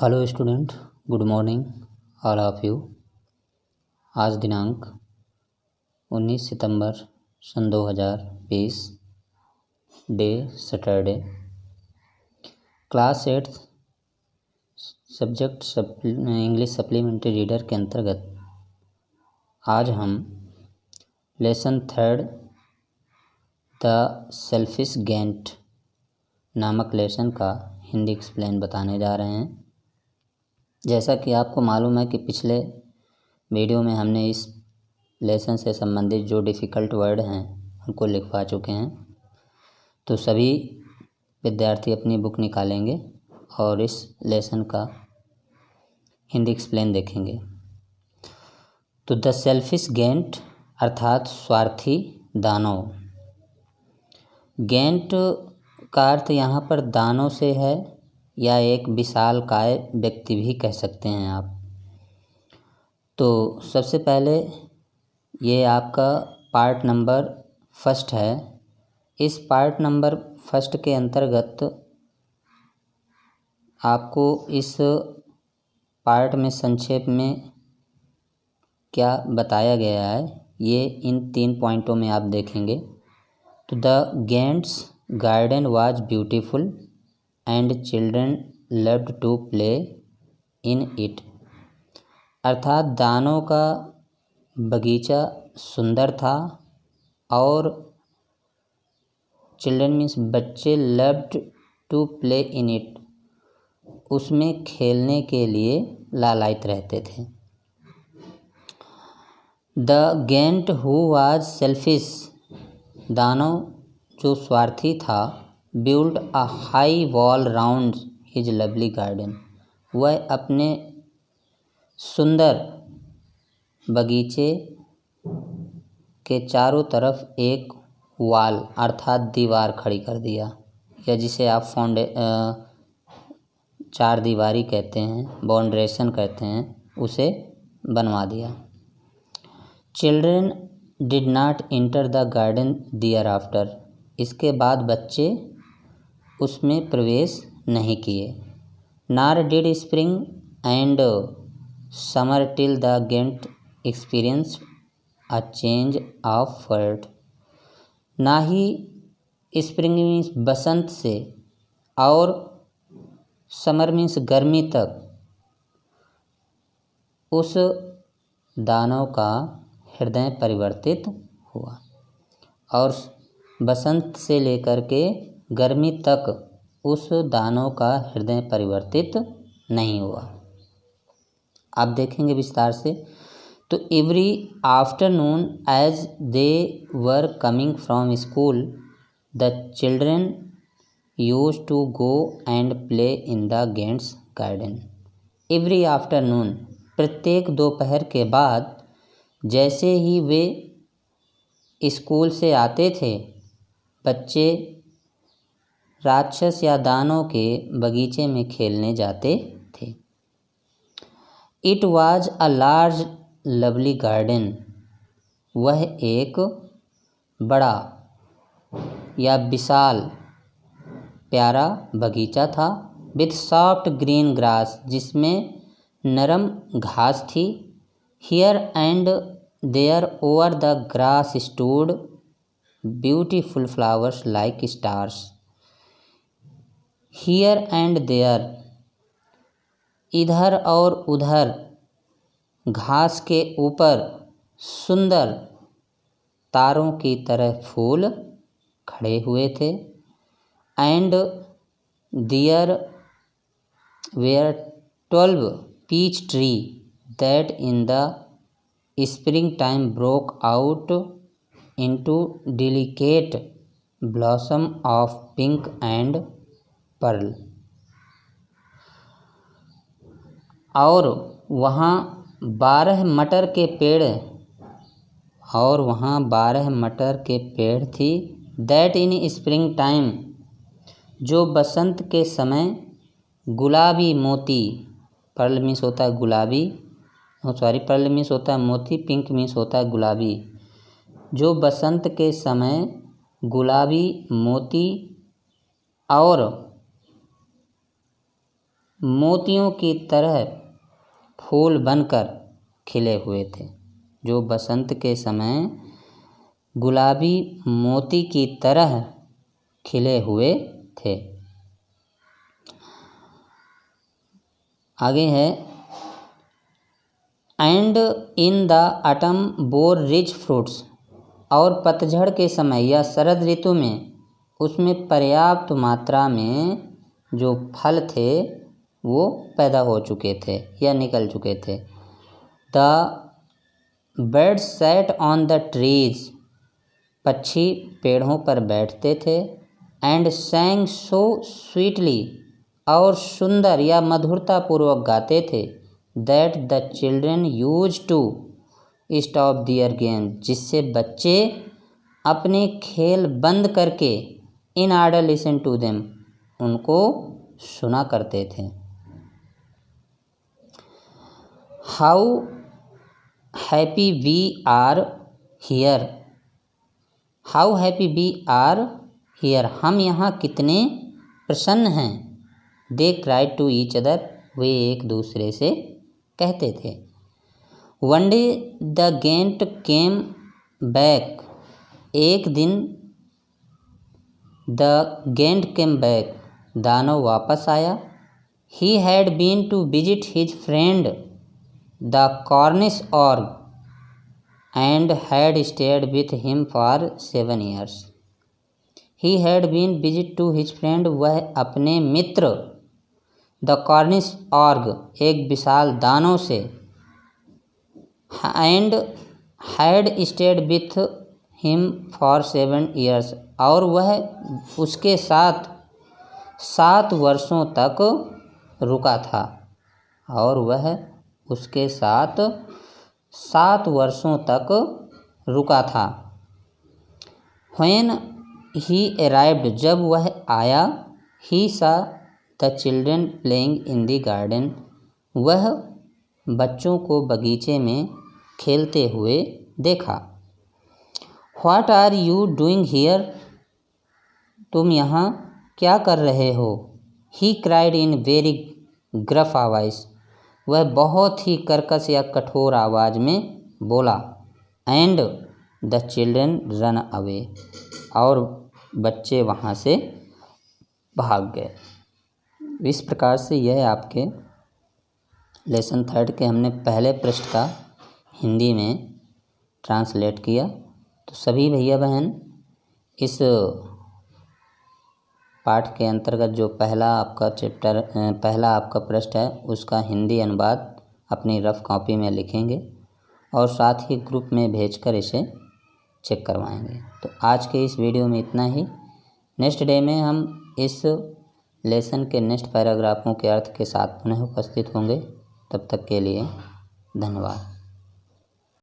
Hello student, good morning all of you. आज दिनांक 19 सितंबर सन 2020, day Saturday, class 8 subject English supplementary reader के अंतर्गत आज हम लेसन 3 द सेल्फिश गेंट नामक लेसन का हिंदी एक्सप्लेन बताने जा रहे हैं। जैसा कि आपको मालूम है कि पिछले वीडियो में हमने इस लेसन से संबंधित जो डिफ़िकल्ट वर्ड हैं उनको लिखवा चुके हैं, तो सभी विद्यार्थी अपनी बुक निकालेंगे और इस लेसन का हिंदी एक्सप्लेन देखेंगे। तो द सेल्फिश गेंट अर्थात स्वार्थी दानव। गेंट का अर्थ यहाँ पर दानव से है या एक विशालकाय व्यक्ति भी कह सकते हैं आप। तो सबसे पहले ये आपका पार्ट नंबर 1 है। इस पार्ट नंबर 1 के अंतर्गत आपको इस पार्ट में संक्षेप में क्या बताया गया है ये इन 3 पॉइंटों में आप देखेंगे। तो the giant's garden was beautiful and children loved to play in it. अर्थात दानों का बगीचा सुंदर था और चिल्ड्रन मीन्स बच्चे loved to play in it, उसमें खेलने के लिए लालायित रहते थे। The giant who was selfish, दानव जो स्वार्थी था, built a high wall round his lovely garden, वह अपने सुंदर बगीचे के चारों तरफ एक वॉल अर्थात दीवार खड़ी कर दिया, या जिसे आप चार दीवारी कहते हैं, बाउंड्रेशन कहते हैं, उसे बनवा दिया। Children did not enter the garden thereafter, इसके बाद बच्चे उसमें प्रवेश नहीं किए। Nor did spring and summer till the giant experience a change of world, ना ही स्प्रिंग मीन्स बसंत से और समर मीन्स गर्मी तक उस दानव का हृदय परिवर्तित हुआ, और बसंत से लेकर के गर्मी तक उस दानव का हृदय परिवर्तित नहीं हुआ। आप देखेंगे विस्तार से। तो every afternoon as they were coming from school the children used to go and play in the giant's garden. Every afternoon, प्रत्येक दोपहर के बाद जैसे ही वे स्कूल से आते थे, बच्चे राक्षस या दानों के बगीचे में खेलने जाते थे। It was a large lovely garden, वह एक बड़ा या विशाल प्यारा बगीचा था। विथ सॉफ्ट ग्रीन ग्रास, जिसमें नरम घास थी। Here and there over the grass stood beautiful flowers like stars. Here and there, इधर और उधर घास के ऊपर सुंदर तारों की तरह फूल खड़े हुए थे। And there were 12 peach tree that in the spring time broke out into delicate blossom of pink and pearl. और वहाँ 12 मटर के पेड़ थी। दैट इन स्प्रिंग टाइम, जो बसंत के समय गुलाबी मोती, पर्ल मीन्स होता है गुलाबी, पर्ल मीन्स होता है मोती, पिंक मीन्स होता है गुलाबी। जो बसंत के समय गुलाबी मोती और मोतियों की तरह फूल बनकर खिले हुए थे। जो बसंत के समय गुलाबी मोती की तरह खिले हुए थे। आगे है, and in the autumn bore rich fruits, और पतझड़ के समय या शरद ऋतु में उसमें पर्याप्त मात्रा में जो फल थे वो पैदा हो चुके थे या निकल चुके थे। The birds sat on the trees, पक्षी पेड़ों पर बैठते थे। एंड सैंग सो स्वीटली, और सुंदर या मधुरतापूर्वक गाते थे। That the children use to stop their game, जिससे बच्चे अपने खेल बंद करके in order listen to them, उनको सुना करते थे। How happy we are here, how happy we are here, हम यहाँ कितने प्रसन्न हैं। They cried to each other, वे एक दूसरे से कहते थे। One day the giant came back, एक दिन द गेंट केम बैक, दानव वापस आया। He had been to visit his friend the Cornish ऑर्ग, and had stayed with him for 7 years। He had been visit to his friend, वह अपने मित्र the Cornish org, एक विशाल दानव से, and had stayed with him for 7 years, और वह उसके साथ 7 वर्षों तक रुका था, और वह उसके साथ 7 वर्षों तक रुका था। When he arrived, जब वह आया, he saw the children playing in the garden, वह बच्चों को बगीचे में खेलते हुए देखा। What are you doing here, तुम यहाँ क्या कर रहे हो। He cried in very gruff voice, वह बहुत ही कर्कश या कठोर आवाज़ में बोला। And the children run away, और बच्चे वहाँ से भाग गए। इस प्रकार से यह आपके लेसन 3 के हमने पहले पृष्ठ का हिंदी में ट्रांसलेट किया। तो सभी भैया बहन इस पाठ के अंतर्गत जो पहला आपका पृष्ठ है उसका हिंदी अनुवाद अपनी रफ कॉपी में लिखेंगे और साथ ही ग्रुप में भेजकर इसे चेक करवाएंगे। तो आज के इस वीडियो में इतना ही। नेक्स्ट डे में हम इस लेसन के नेक्स्ट पैराग्राफों के अर्थ के साथ पुनः उपस्थित होंगे। तब तक के लिए धन्यवाद।